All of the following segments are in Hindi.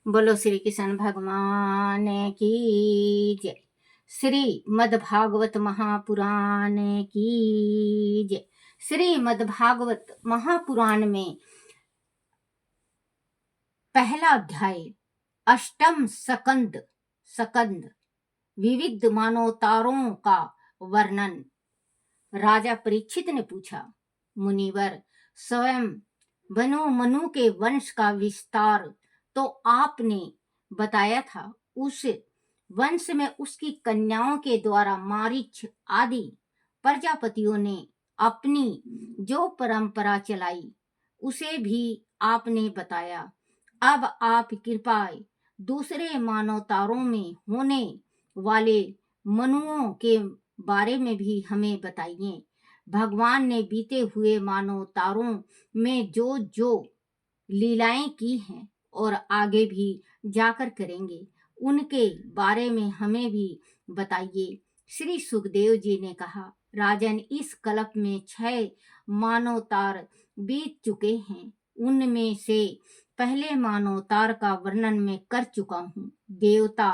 बोलो श्री कृष्ण भगवान की जय। श्री मद्भागवत महापुराण की जय। श्री मद्भागवत महापुराण में पहला अध्याय अष्टम सकंद विविध मानवतारों का वर्णन। राजा परीक्षित ने पूछा, मुनिवर, स्वयं मनु के वंश का विस्तार तो आपने बताया था। उस वंश में उसकी कन्याओं के द्वारा मारीच आदि प्रजापतियों ने अपनी जो परंपरा चलाई उसे भी आपने बताया। अब आप कृपया दूसरे मानवतारों में होने वाले मनुओं के बारे में भी हमें बताइए। भगवान ने बीते हुए मानवतारों में जो जो लीलाएं की हैं और आगे भी जाकर करेंगे, उनके बारे में हमें भी बताइए। श्री सुखदेव जी ने कहा, राजन, इस कल्प में 6 मानवतार बीत चुके हैं। उनमें से पहले मानवतार का वर्णन मैं कर चुका हूँ। देवता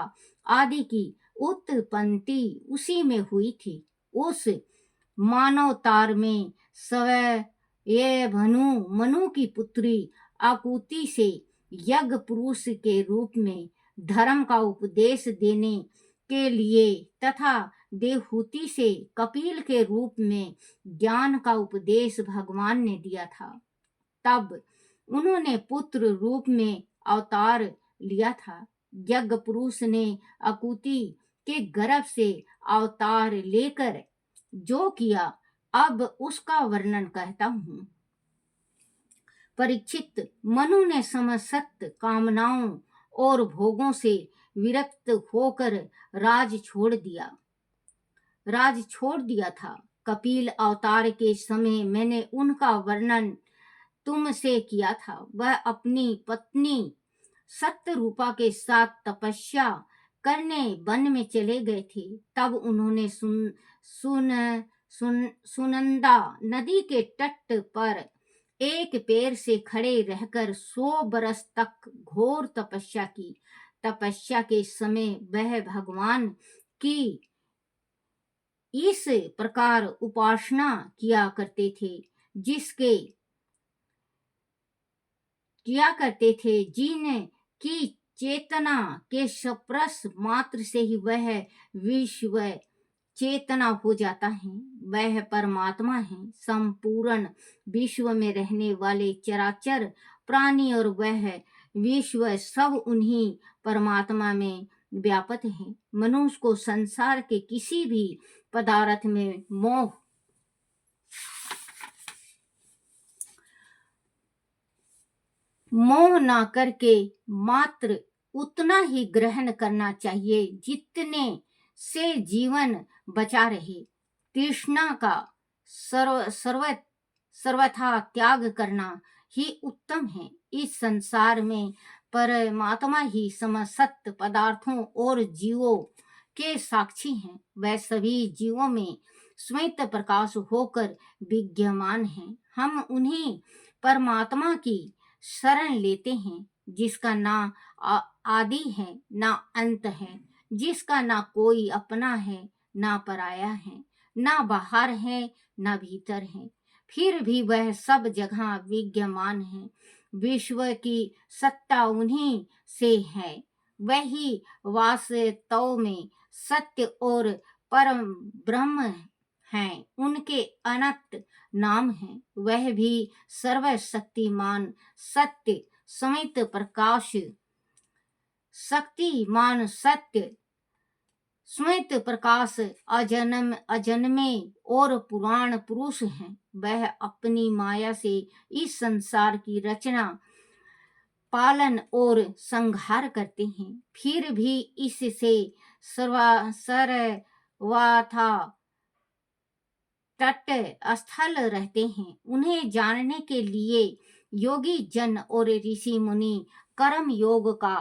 आदि की उत्पत्ति उसी में हुई थी। उस मानवतार में स्वयं ये मनु की पुत्री आकुति से यज्ञ पुरुष के रूप में धर्म का उपदेश देने के लिए तथा देवहूति से कपिल के रूप में ज्ञान का उपदेश भगवान ने दिया था। तब उन्होंने पुत्र रूप में अवतार लिया था। यज्ञ पुरुष ने आकुति के गर्भ से अवतार लेकर जो किया, अब उसका वर्णन कहता हूँ। परीक्षित, मनु ने समस्त कामनाओं और भोगों से विरक्त होकर राज छोड़ दिया था। कपिल अवतार के समय मैंने उनका वर्णन तुमसे किया था। वह अपनी पत्नी सत्यरूपा के साथ तपस्या करने वन में चले गए थे। तब उन्होंने सुनंदा नदी के तट पर एक पैर से खड़े रहकर 100 बरस तक घोर तपस्या की। तपस्या के समय वह भगवान की इस प्रकार उपासना किया करते थे जिन की चेतना के स्पर्श मात्र से ही वह विश्व चेतना हो जाता है। वह परमात्मा है। संपूर्ण विश्व में रहने वाले चराचर प्राणी और वह विश्व सब उन्हीं परमात्मा में व्यापक है। मनुष्य को संसार के किसी भी पदार्थ में मोह ना करके मात्र उतना ही ग्रहण करना चाहिए जितने से जीवन बचा रहे। तृष्णा का सर्वथा त्याग करना ही उत्तम है। इस संसार में परमात्मा ही समस्त पदार्थों और जीवों के साक्षी हैं। वह सभी जीवों में श्वेत प्रकाश होकर विद्यमान है। हम उन्हीं परमात्मा की शरण लेते हैं जिसका ना आदि है ना अंत है, जिसका ना कोई अपना है ना पराया है, ना बाहर है ना भीतर है, फिर भी वह सब जगह विद्यमान है। विश्व की सत्ता उन्हीं से है। वही वास्तव में सत्य और परम ब्रह्म हैं। उनके अनंत नाम हैं। वह भी सर्वशक्तिमान सत्य समित प्रकाश शक्तिमान सत्य स्मित प्रकाश अजन्मे और पुराण पुरुष हैं। वह अपनी माया से इस संसार की रचना पालन और संहार करते हैं, फिर भी इससे सर्वथा तट स्थल रहते हैं। उन्हें जानने के लिए योगी जन और ऋषि मुनि कर्म योग का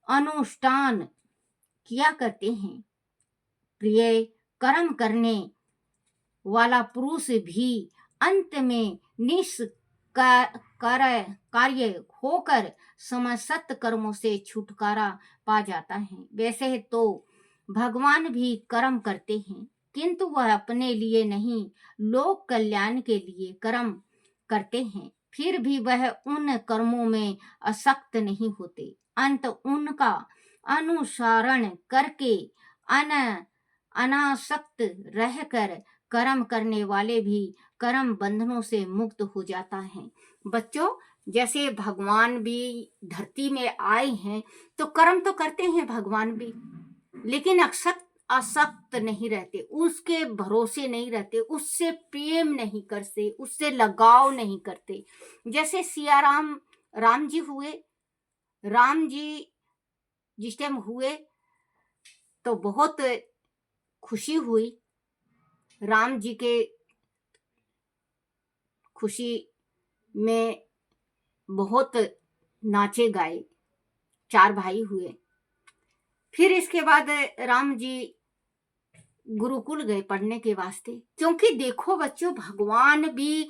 अनुष्ठान किया करते हैं। प्रिय, कर्म करने वाला पुरुष भी अंत में कार्य होकर समस्त कर्मों से छुटकारा पा जाता है। वैसे तो भगवान भी कर्म करते हैं, किंतु वह अपने लिए नहीं, लोक कल्याण के लिए कर्म करते हैं। फिर भी वह उन कर्मों में आसक्त नहीं होते। अंत उनका अनुसरण करके अन अनासक्त रहकर कर्म करने वाले भी कर्म बंधनों से मुक्त हो जाता है। बच्चों, जैसे भगवान भी धरती में आए हैं तो कर्म तो करते हैं भगवान भी, लेकिन आसक्त नहीं रहते, उसके भरोसे नहीं रहते, उससे प्रेम नहीं करते, उससे लगाव नहीं करते। जैसे सिया राम जी हुए, राम जी जिस टाइम हुए तो बहुत खुशी हुई। राम जी के खुशी में बहुत नाचे गाए, 4 भाई हुए। फिर इसके बाद राम जी गुरुकुल गए पढ़ने के वास्ते, क्योंकि देखो बच्चों, भगवान भी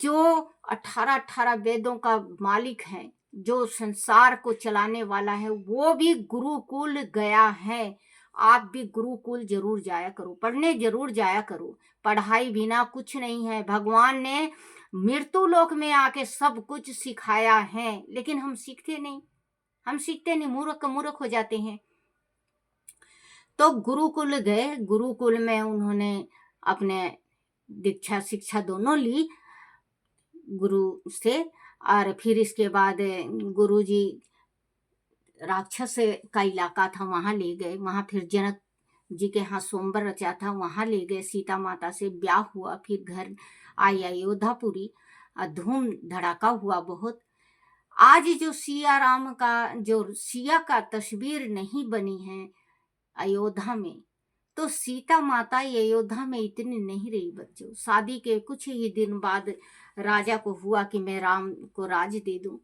जो 18 वेदों का मालिक है, जो संसार को चलाने वाला है, वो भी गुरुकुल गया है। आप भी गुरुकुल जरूर जाया करो, पढ़ने जरूर जाया करो। पढ़ाई बिना कुछ नहीं है। भगवान ने मृत्यु लोक में आके सब कुछ सिखाया है, लेकिन हम सीखते नहीं, मूर्ख हो जाते हैं। तो गुरुकुल गए, गुरुकुल में उन्होंने अपने दीक्षा शिक्षा दोनों ली गुरु से। और फिर इसके बाद गुरु जी राक्षस का इलाका था, वहां ले गए। वहां फिर जनक जी के यहाँ स्वयंवर रचा था, वहां ले गए। सीता माता से ब्याह हुआ, फिर घर आई अयोध्यापुरी, धूम धड़ाका हुआ बहुत। आज जो सिया राम का, जो सिया का तस्वीर नहीं बनी है अयोध्या में, तो सीता माता अयोध्या में इतनी नहीं रही बच्चों। शादी के कुछ ही दिन बाद राजा को हुआ कि मैं राम को राज दे दूं।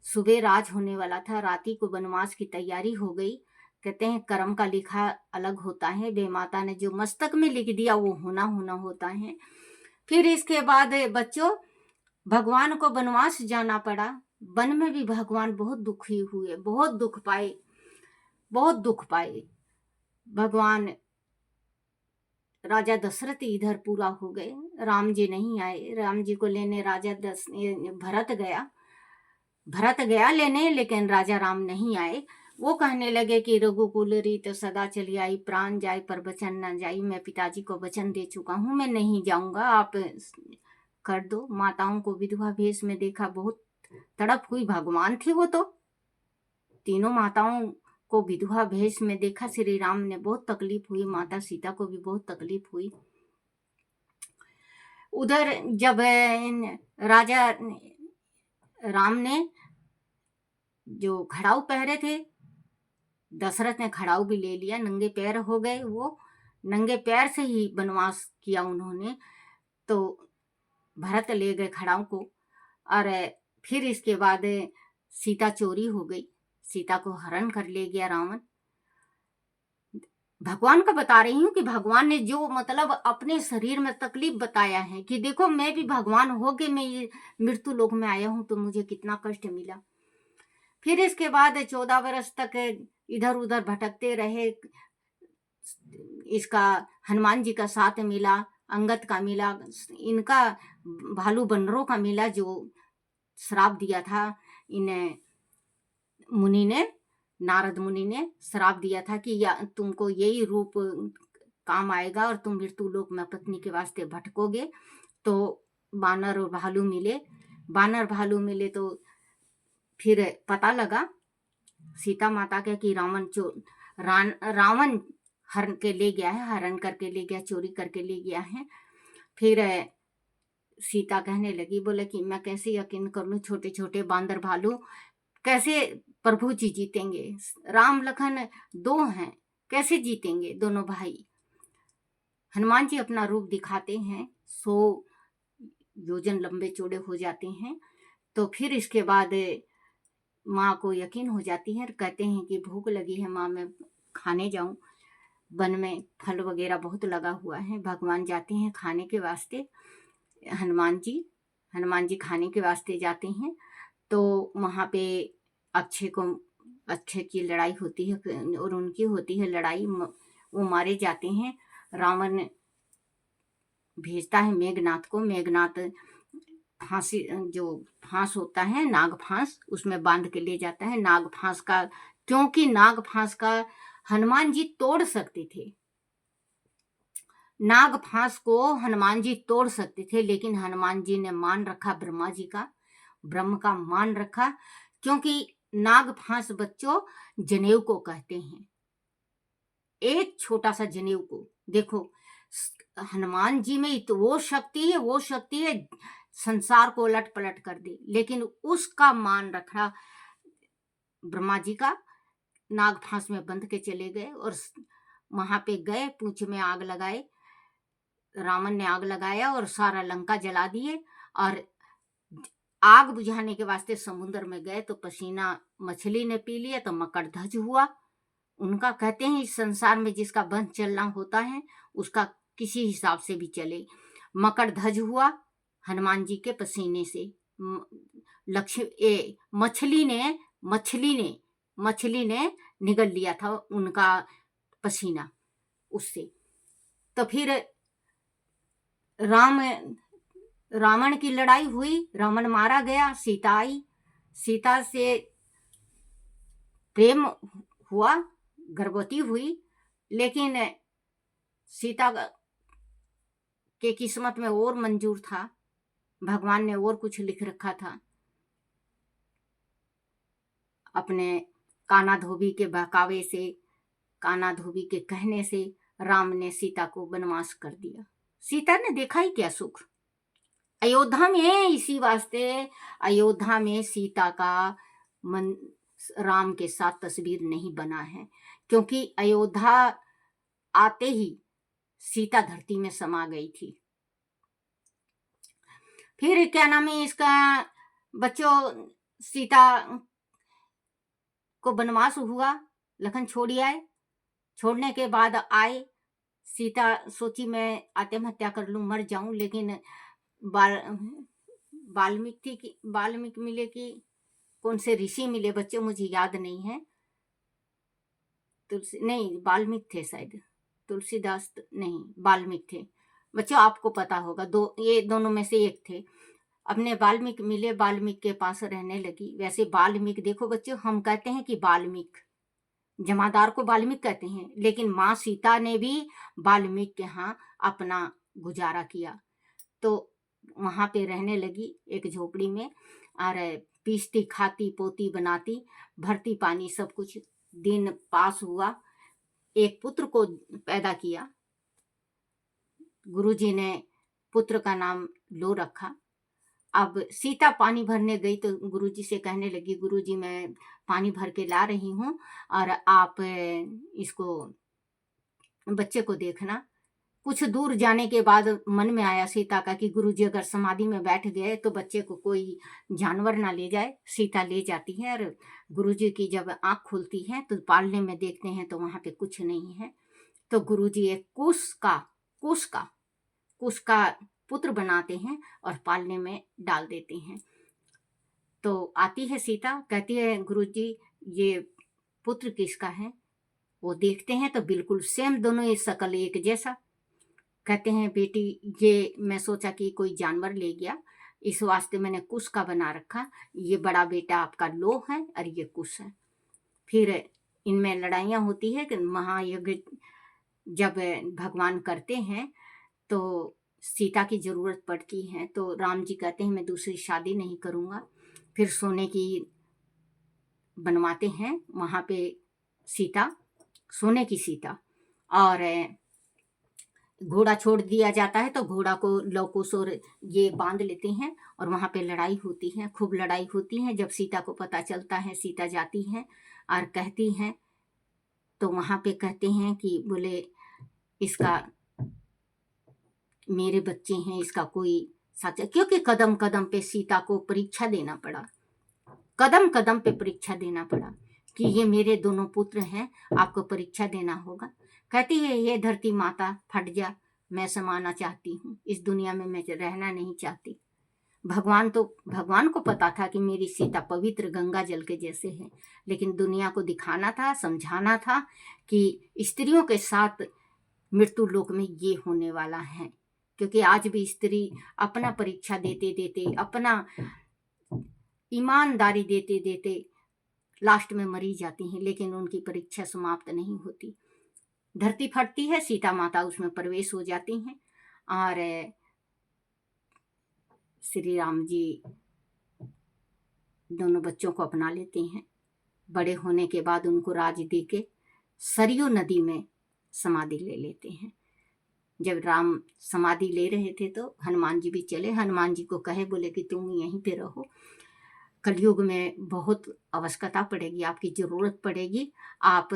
सुबह राज होने वाला था, राती को वनवास की तैयारी हो गई। कहते हैं कर्म का लिखा अलग होता है, बेमाता ने जो मस्तक में लिख दिया वो होना होता है। फिर इसके बाद बच्चों भगवान को वनवास जाना पड़ा। वन में भी भगवान बहुत दुखी हुए, बहुत दुख पाए। भगवान राजा दशरथ इधर पूरा हो गए, राम जी नहीं आए। राम जी को लेने राजा भरत गया लेने, लेकिन राजा राम नहीं आए। वो कहने लगे कि रघुकुल रीत सदा चली आई, प्राण जाए पर वचन न जाई। मैं पिताजी को वचन दे चुका हूँ, मैं नहीं जाऊंगा, आप कर दो। माताओं को विधवा भेष में देखा, बहुत तड़प हुई। भगवान थे वो तो। तीनों माताओं को विधवा भेष में देखा श्री राम ने, बहुत तकलीफ हुई। माता सीता को भी बहुत तकलीफ हुई। उधर जब राजा राम ने जो खड़ाऊ पहरे थे, दशरथ ने खड़ाऊ भी ले लिया, नंगे पैर हो गए। वो नंगे पैर से ही वनवास किया उन्होंने। तो भरत ले गए खड़ाऊ को, और फिर इसके बाद सीता चोरी हो गई, सीता को हरण कर ले गया रावण। भगवान का बता रही हूँ कि भगवान ने जो मतलब अपने शरीर में तकलीफ बताया है कि देखो मैं भी भगवान होके मैं ये मृत्यु लोक में आया हूँ तो मुझे कितना कष्ट मिला। फिर इसके बाद 14 वर्ष तक इधर उधर भटकते रहे। इसका हनुमान जी का साथ मिला, अंगद का मिला, इनका भालू बंदरों का मिला, जो श्राप दिया था इन मुनि ने, नारद मुनि ने श्राप दिया था कि या तुमको यही रूप काम आएगा और तुम मृत्यु लोक में पत्नी के वास्ते भटकोगे। तो बानर और भालू मिले तो फिर पता लगा सीता माता के कि रावण हरण के ले गया है, हरण करके ले गया, चोरी करके ले गया है। फिर सीता कहने लगी, बोले कि मैं कैसे यकीन करूं, छोटे छोटे बांदर भालू कैसे प्रभु जी जीतेंगे, राम लखन 2 हैं, कैसे जीतेंगे दोनों भाई। हनुमान जी अपना रूप दिखाते हैं, 100 योजन लंबे चौड़े हो जाते हैं। तो फिर इसके बाद माँ को यकीन हो जाती है, कहते हैं कि भूख लगी है माँ, मैं खाने जाऊं। वन में फल वगैरह बहुत लगा हुआ है, भगवान जाते हैं खाने के वास्ते। हनुमान जी खाने के वास्ते जाते हैं, तो वहाँ पे अक्षय की लड़ाई होती है और उनकी होती है लड़ाई, वो मारे जाते हैं। रावण भेजता है मेघनाथ को, मेघनाथ फांसी, जो फांस होता है नाग फांस, उसमें बांध के ले जाता है। नाग फांस का, क्योंकि नाग फांस का हनुमान जी तोड़ सकते थे, नाग फांस को हनुमान जी तोड़ सकते थे, लेकिन हनुमान जी ने मान रखा ब्रह्मा जी का, ब्रह्म का मान रखा, क्योंकि नाग फांस बच्चों जनेऊ को कहते हैं, एक छोटा सा जनेऊ को। देखो हनुमान जी में तो वो शक्ति है, वो शक्ति है संसार को उलट पलट कर दे, लेकिन उसका मान रखा ब्रह्मा जी का। नाग फांस में बंध के चले गए और वहां पे गए, पूंछ में आग लगाए, रावण ने आग लगाया और सारा लंका जला दिए। और आग बुझाने के वास्ते समुद्र में गए तो पसीना मछली ने पी लिया तो मकरध्वज हुआ उनका। कहते हैं इस संसार में जिसका बंध चलना होता है उसका किसी हिसाब से भी चले। मकरध्वज हुआ हनुमान जी के पसीने से। मछली ने निगल लिया था उनका पसीना उससे। तो फिर रावण की लड़ाई हुई, रावण मारा गया, सीता आई, सीता से प्रेम हुआ, गर्भवती हुई, लेकिन सीता के किस्मत में और मंजूर था, भगवान ने और कुछ लिख रखा था। अपने काना धोबी के बहकावे से, काना धोबी के कहने से राम ने सीता को वनवास कर दिया। सीता ने देखा ही क्या सुख अयोध्या में, इसी वास्ते अयोध्या में सीता का मन राम के साथ तस्वीर नहीं बना है, क्योंकि अयोध्या आते ही सीता धरती में समा गई थी। फिर क्या नाम है इसका बच्चों, सीता को वनवास हुआ, लखन छोड़ आए, छोड़ने के बाद आए, सीता सोची मैं आत्महत्या कर लूं, मर जाऊं, लेकिन वाल्मीकि मिले कि कौन से ऋषि मिले बच्चों, मुझे याद नहीं है, नहीं वाल्मीकि थे शायद, तुलसीदास नहीं वाल्मीकि थे बच्चों, आपको पता होगा, ये दोनों में से एक थे। अपने वाल्मीकि मिले, वाल्मीकि के पास रहने लगी। वैसे वाल्मीकि देखो बच्चों, हम कहते हैं कि वाल्मीकि, जमादार को वाल्मीकि कहते हैं, लेकिन माँ सीता ने भी वाल्मीकि के यहाँ अपना गुजारा किया। तो वहां पे रहने लगी एक झोपड़ी में, और पीसती खाती पोती बनाती, भरती पानी सब कुछ। दिन पास हुआ, एक पुत्र को पैदा किया। गुरुजी ने पुत्र का नाम लो रखा। अब सीता पानी भरने गई तो गुरुजी से कहने लगी, गुरुजी मैं पानी भर के ला रही हूँ और आप इसको बच्चे को देखना। कुछ दूर जाने के बाद मन में आया सीता का कि गुरुजी अगर समाधि में बैठ गए तो बच्चे को कोई जानवर ना ले जाए। सीता ले जाती है और गुरुजी की जब आंख खुलती है तो पालने में देखते हैं तो वहां पे कुछ नहीं है। तो गुरुजी एक कुश का पुत्र बनाते हैं और पालने में डाल देते हैं। तो आती है सीता, कहती है गुरुजी ये पुत्र किसका है? वो देखते हैं तो बिल्कुल सेम, दोनों ये शकल एक जैसा। कहते हैं बेटी ये मैं सोचा कि कोई जानवर ले गया, इस वास्ते मैंने कुश का बना रखा। ये बड़ा बेटा आपका लो है और ये कुश है। फिर इनमें लड़ाइयाँ होती है कि महायज्ञ जब भगवान करते हैं तो सीता की जरूरत पड़ती है, तो राम जी कहते हैं मैं दूसरी शादी नहीं करूँगा। फिर सोने की बनवाते हैं वहाँ पे सीता, सोने की सीता, और घोड़ा छोड़ दिया जाता है तो घोड़ा को लवकुश और ये बांध लेते हैं और वहाँ पे लड़ाई होती है, खूब लड़ाई होती है। जब सीता को पता चलता है, सीता जाती है और कहती हैं, तो वहाँ पे कहते हैं कि बोले इसका मेरे बच्चे हैं, इसका कोई साचा, क्योंकि कदम कदम पे सीता को परीक्षा देना पड़ा, कदम कदम पे परीक्षा देना पड़ा कि ये मेरे दोनों पुत्र हैं, आपको परीक्षा देना होगा। कहती है ये धरती माता फट जा, मैं समाना चाहती हूँ, इस दुनिया में मैं रहना नहीं चाहती। भगवान को पता था कि मेरी सीता पवित्र गंगा जल के जैसे है, लेकिन दुनिया को दिखाना था, समझाना था कि स्त्रियों के साथ मृत्यु लोक में ये होने वाला है। क्योंकि आज भी स्त्री अपना परीक्षा देते देते, अपना ईमानदारी देते देते लास्ट में मरी जाती हैं, लेकिन उनकी परीक्षा समाप्त नहीं होती। धरती फटती है, सीता माता उसमें प्रवेश हो जाती हैं और श्री राम जी दोनों बच्चों को अपना लेते हैं। बड़े होने के बाद उनको राज दे के सरयू नदी में समाधि ले लेते हैं। जब राम समाधि ले रहे थे तो हनुमान जी भी चले। हनुमान जी को कहे, बोले कि तुम यहीं पे रहो, कलयुग में बहुत आवश्यकता पड़ेगी, आपकी ज़रूरत पड़ेगी। आप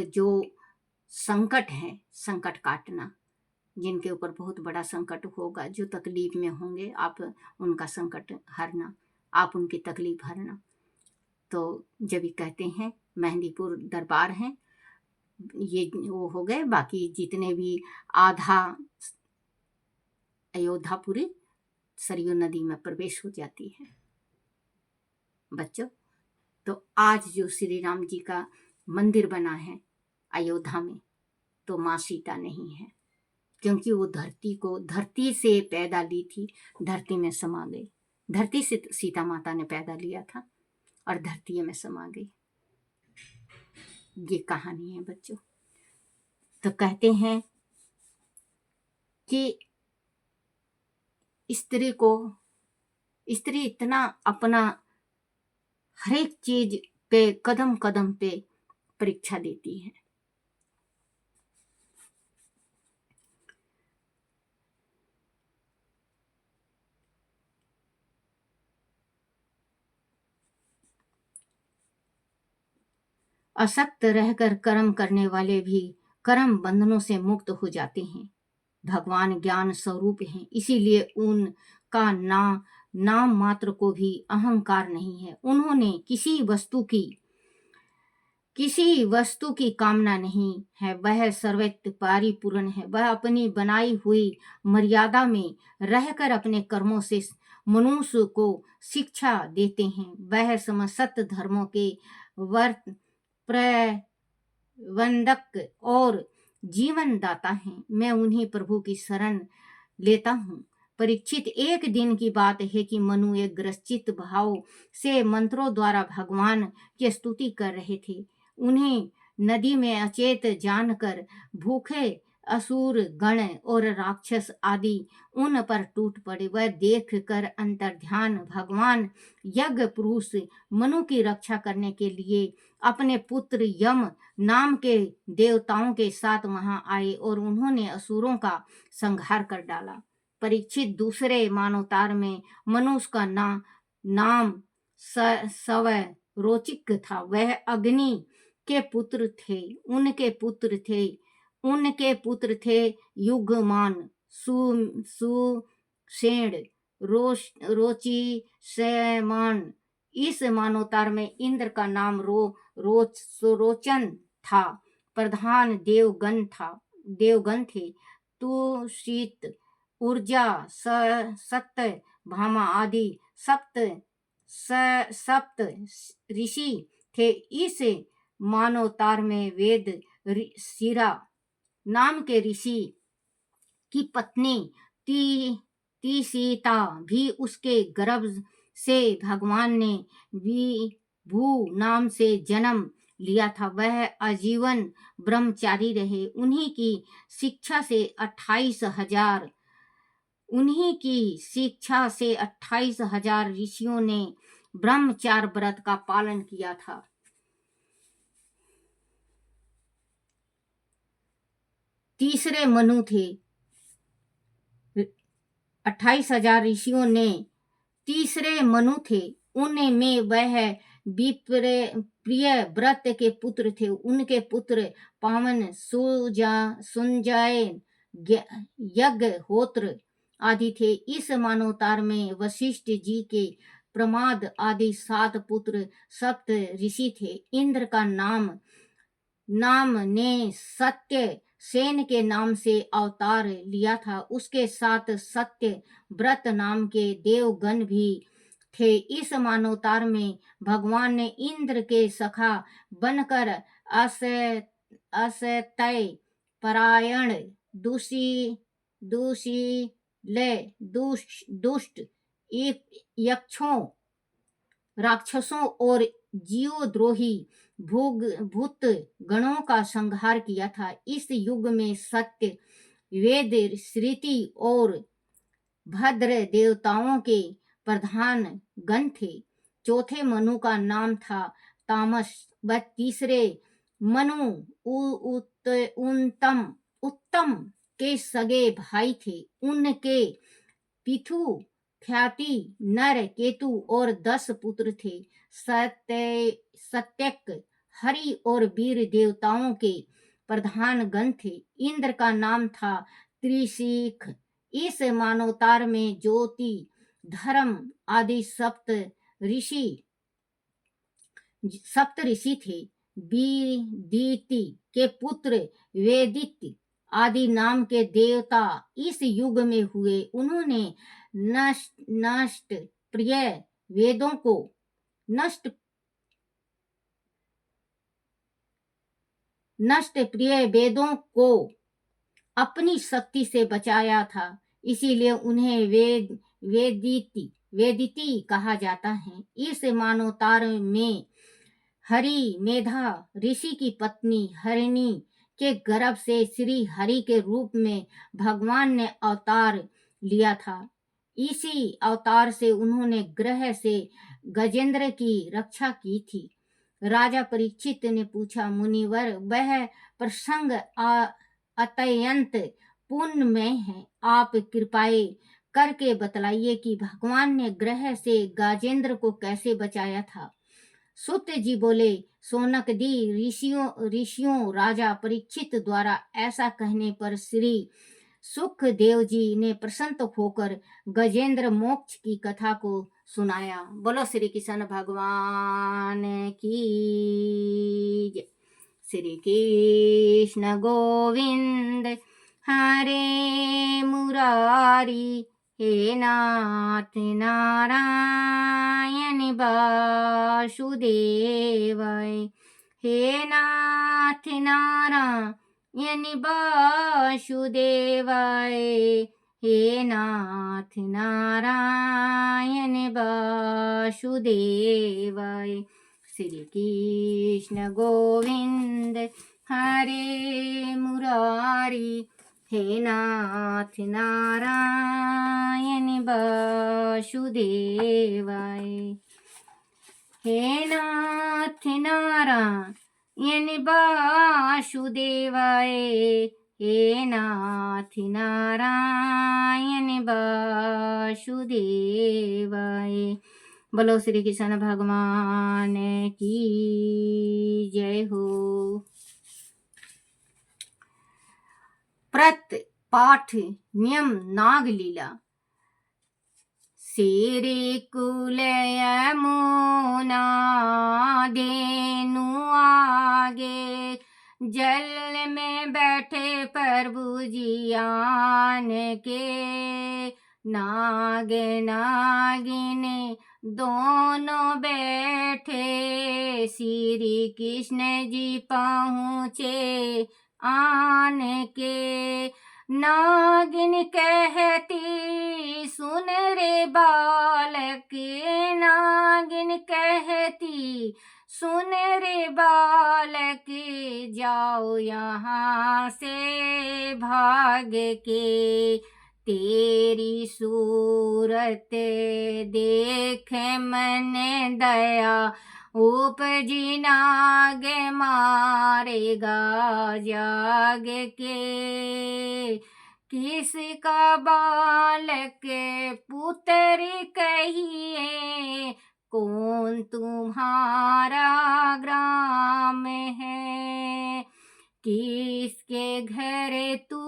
जो संकट है, संकट काटना, जिनके ऊपर बहुत बड़ा संकट होगा, जो तकलीफ में होंगे, आप उनका संकट हरना, आप उनकी तकलीफ हरना। तो जब ये कहते हैं, मेहंदीपुर दरबार हैं, ये वो हो गए। बाकी जितने भी आधा अयोध्यापुरी सरयू नदी में प्रवेश हो जाती है बच्चों। तो आज जो श्री राम जी का मंदिर बना है अयोध्या में, तो माँ सीता नहीं है, क्योंकि वो धरती से पैदा ली थी, धरती में समा गई। धरती से सीता माता ने पैदा लिया था और धरती में समा गई। ये कहानी है बच्चों। तो कहते हैं कि स्त्री इतना अपना हर एक चीज पे कदम कदम पे परीक्षा देती है। अशक्त रहकर कर्म करने वाले भी कर्म बंधनों से मुक्त हो जाते हैं। भगवान ज्ञान स्वरूप हैं, इसीलिए उनका नाम मात्र को भी अहंकार नहीं है। उन्होंने किसी वस्तु की कामना नहीं है, वह सर्वत्र परिपूर्ण है। वह अपनी बनाई हुई मर्यादा में रहकर अपने कर्मों से मनुष्य को शिक्षा देते हैं। वह समस्त धर्मों के वर्त प्रबंधक और जीवन दाता हैं। मैं उन्हीं प्रभु की शरण लेता हूँ। परीक्षित, एक दिन की बात है कि मनु एक ग्रसित भाव से मंत्रों द्वारा भगवान की स्तुति कर रहे थे। उन्हें नदी में अचेत जानकर भूखे असुर गण और राक्षस आदि उन पर टूट पड़े। वह देख कर अंतर्ध्यान भगवान यज्ञ पुरुष मनु की रक्षा करने के लिए अपने पुत्र यम नाम के देवताओं के साथ वहां आए और उन्होंने असुरों का संहार कर डाला। परीक्षित, दूसरे मानवतार में मनुष्य का नाम सवय रोचिक था। वह अग्नि के पुत्र थे। उनके पुत्र थे युगमान, सुषेण, रोची, सैमान। इस मानवतार में इंद्र का नाम रोचन था। प्रधान देवगण थे। तुषित, ऊर्जा, सत्य, भामा आदि सप्त ऋषि थे। इस मानवतार में वेद शिरा नाम के ऋषि की पत्नी तीसीता भी उसके गर्भ से भगवान ने विभू नाम से जन्म लिया था। वह आजीवन ब्रह्मचारी रहे। उन्हीं की शिक्षा से 28,000 ऋषियों ने ब्रह्मचार्य व्रत का पालन किया था। तीसरे मनु थे। 28,000 ऋषियों ने तीसरे मनु थे। उनमें वह प्रिय व्रत के पुत्र थे। उनके पुत्र पावन, सुंजय, यज्ञहोत्र आदि थे। इस मानवतार में वशिष्ठ जी के प्रमाद आदि 7 पुत्र सप्त ऋषि थे। इंद्र का नाम ने सेन के नाम से अवतार लिया था। उसके साथ सत्य व्रत नाम के देवगण भी थे। इस मानवतार में भगवान ने इंद्र के सखा बनकर असतय परायण दूषी दूषी ले दुष्ट यक्षों राक्षसों और जीवद्रोही भूत गणों का संहार किया था। इस युग में सत्य वेद श्रुति और भद्र देवताओं के प्रधान गण थे। चौथे मनु का नाम था तामस व तीसरे मनु उत्तम के सगे भाई थे। उनके पिथु ख्याति नर केतु और 10 पुत्र थे। सत्यक हरि और वीर देवताओं के प्रधान गण थे। इंद्र का नाम था त्रिशिख। इस मानवतार में ज्योति धर्म आदि सप्त ऋषि थे। बीदीति के पुत्र वेदित आदि नाम के देवता इस युग में हुए। उन्होंने नष्ट प्रिय वेदों को अपनी शक्ति से बचाया था। इसीलिए उन्हें वेदिति कहा जाता है। इस मानवतार में हरि मेधा ऋषि की पत्नी हरिणी के गर्भ से श्री हरि के रूप में भगवान ने अवतार लिया था। इसी अवतार से उन्होंने ग्रह से गजेंद्र की रक्षा की थी। राजा परीक्षित ने पूछा, मुनिवर वह प्रसंग अत्यंत पुण्यमय है। आप कृपाएं करके बतलाइए कि भगवान ने ग्रह से गजेंद्र को कैसे बचाया था। सुत जी बोले, सोनकदी ऋषियों राजा परीक्षित द्वारा ऐसा कहने पर श्री सुखदेव जी ने प्रसन्न होकर गजेंद्र मोक्ष की कथा को सुनाया। बोलो श्री कृष्ण भगवान की जय। श्री कृष्ण गोविंद हरे मुरारी, हे नाथ नारायण वासुदेवाय, हे नाथ नारायण वासुदेवाय, हे नाथ नारायण वासुदेवाय। श्री कृष्ण गोविंद हरे मुरारी, हे नाथ नारायण वासुदेवाय, हे नाथ नारायण वासुदेवाय, हे नाथ नारायण वासुदेवाय। बोलो श्री कृष्ण भगवान की जय हो। प्रत पाठ नियम नाग लीला। श्री कुल यमुना धेनु आगे, जल में बैठे प्रभु जी आन के, नाग नागिन दोनों बैठे, श्री कृष्ण जी पहुँचे आन के। नागिन कहती सुन रे बालक, नागिन कहती सुन रे बालक, जाओ यहाँ से भाग के, तेरी सूरत देख मन दया, उपजी नाग मारेगा जाग के। किसका बालक पुत्र कहिए, कौन तुम्हारा ग्राम है, किसके घर तू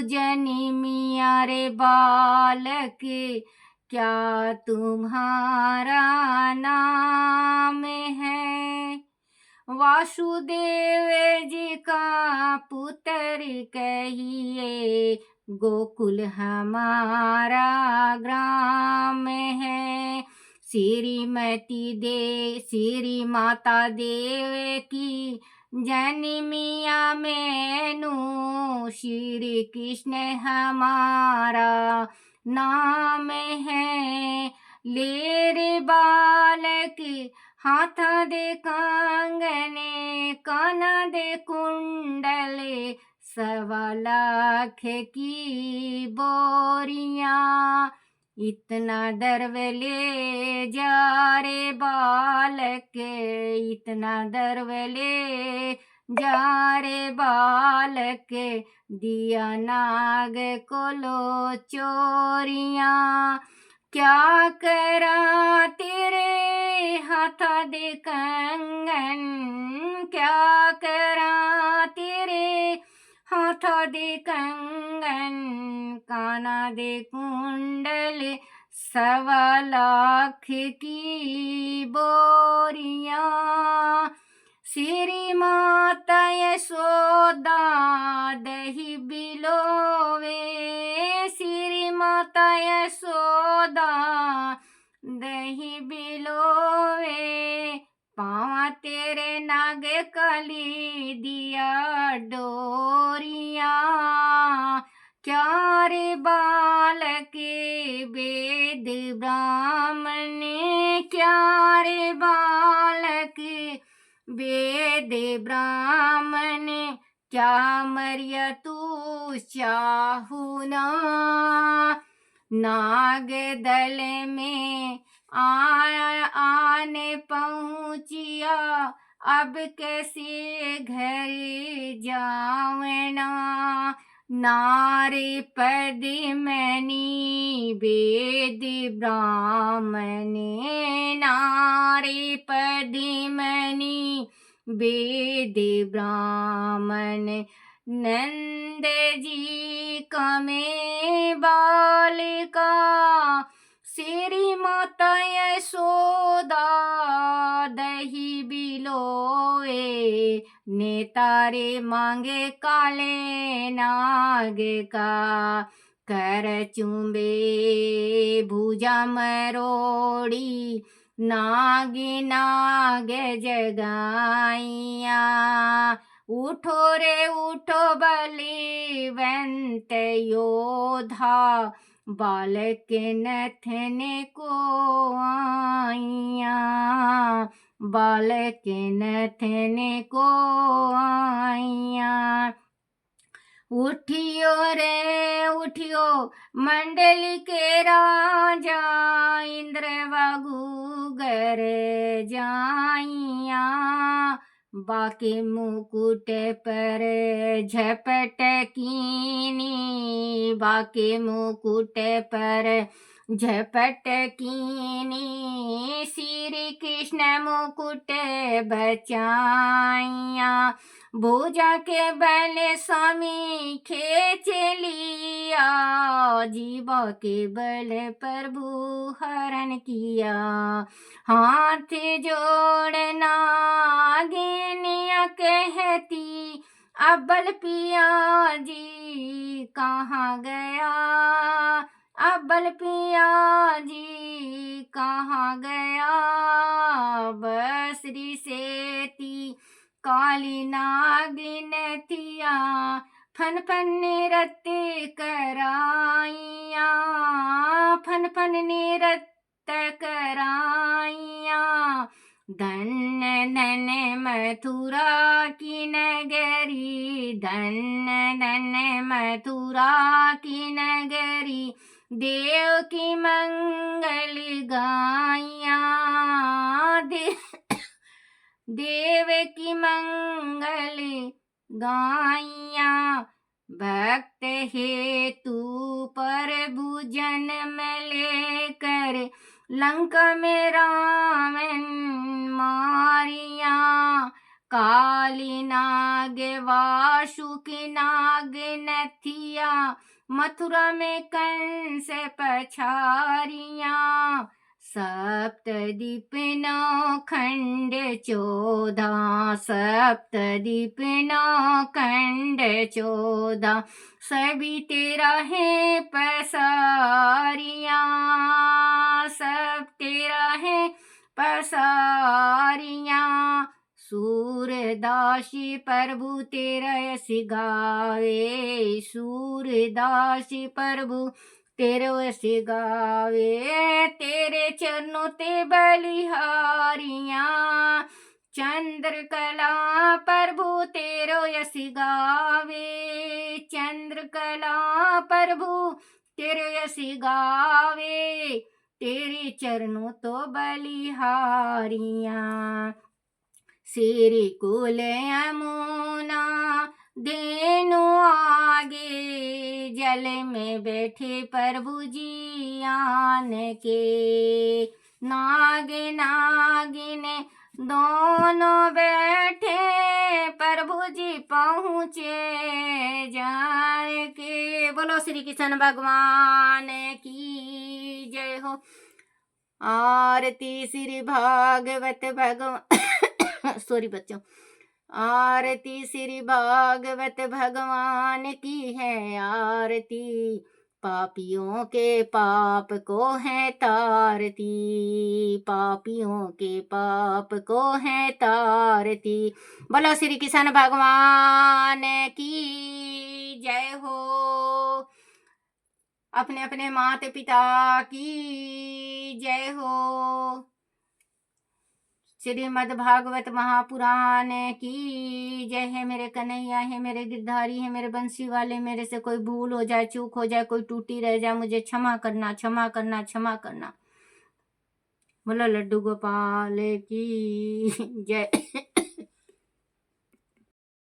जन्मिया रे बालक, क्या तुम्हारा नाम है। वासुदेव जी का पुत्र कहिए, गोकुल हमारा ग्राम है। श्री माता देव की जन्मिया मैनू, श्री कृष्ण हमारा नाम है। ले रे बालक हाथ दे कंगने, काना दे कुंडले, 1.25 लाख की बोरियां। इतना दर्व ले जा रे बालक, इतना दर्व ले जा रे बालक, दिया नाग को लो चोरियां। क्या करा तेरे हाथ दे कंगन, क्या करा तेरे हाथ दे कंगन, काना दे कुंडल, 1.25 लाख की बोरियां। श्री माता यशोदा दही बिलोवे, श्री माता यशोदा दही बिलोवे, पावा तेरे नाग कली दिया डोरिया। क्या रे बालक वेद ब्राह्मण, क्या रे बालक वेद ब्राह्मण, क्या मरिया तू चाहूना। नाग दल में आने पहुँचिया, अब कैसे घर जावना। नारी पद मनी वेद ब्राह्मण, नारी पद मनी वेद ब्राह्मण। नंद जी का में बालिका, श्री माता यशोदा दही बिलोए, ने तारे मांगे काले नाग का, कर चुंबे भुजा मरोड़ी, नाग नाग जगाइया। उठो रे उठो बलिवंत योधा, बालक नथने को आइया, बालक नथने को आइया। उठियो रे उठियो मंडली के राजा, इंद्र वगुगर जाइया। बाके मुकुट पर झपट कीनी, बाके मुकुट पर झपट कीनी, श्री कृष्ण मुकुट बचाइया। भुजा के बल स्वामी खेच लिया, जीवा के बल प्रभु हरण किया। हाथ जोड़ना गिनिया कहती, अब्बल पिया जी कहाँ गया, अब्बल पिया जी कहाँ गया। बसरी सेती काली नागिन थिया, फन फन नृत्य कराइया, फन फन नृत्य कराइया। धन धन मथुरा की नगरी, धन धन मथुरा की नगरी, देव की मंगल गाइया, देव की मंगल गाइया। भक्त हेतु प्रभु जन्म लेकर, लंका में रावण मारिया। काली नाग वासुकी नाग नथिया, मथुरा में कंस पछारिया। सप्तदीप नौ खंड 14, सप्तदीप नौ खंड 14, सभी तेरा है पसारियां, सब तेरा है पसारियां। सूरदासी प्रभु तेरा यश गावे, सूरदासी प्रभु तेरे यश गावे, तेरे चरणों ते बलिहारियां। चंद्रकला प्रभु तेरो यश गावे, चंद्रकला प्रभु तेरो यश गावे, तेरे चरणों तो बलिहारियां। श्री कुल यमुना देनु आगे, जल में बैठे प्रभु जी आन के। नाग नागिन दोनों बैठे, प्रभु जी पहुँचे जान के। बोलो श्री कृष्ण भगवान की जय हो। आरती श्री भागवत भगवान सॉरी बच्चों, आरती श्री भागवत भगवान की है आरती, पापियों के पाप को है तारती, पापियों के पाप को है तारती। बोलो श्री कृष्ण भगवान की जय हो। अपने अपने माता पिता की जय हो। श्रीमद् भागवत महापुराण की जय है। मेरे कन्हैया है, मेरे गिरधारी है, मेरे बंसी वाले, मेरे से कोई भूल हो जाए, चूक हो जाए, कोई टूटी रह जाए, मुझे क्षमा करना, क्षमा करना, क्षमा करना। बोलो लड्डू गोपाल की जय।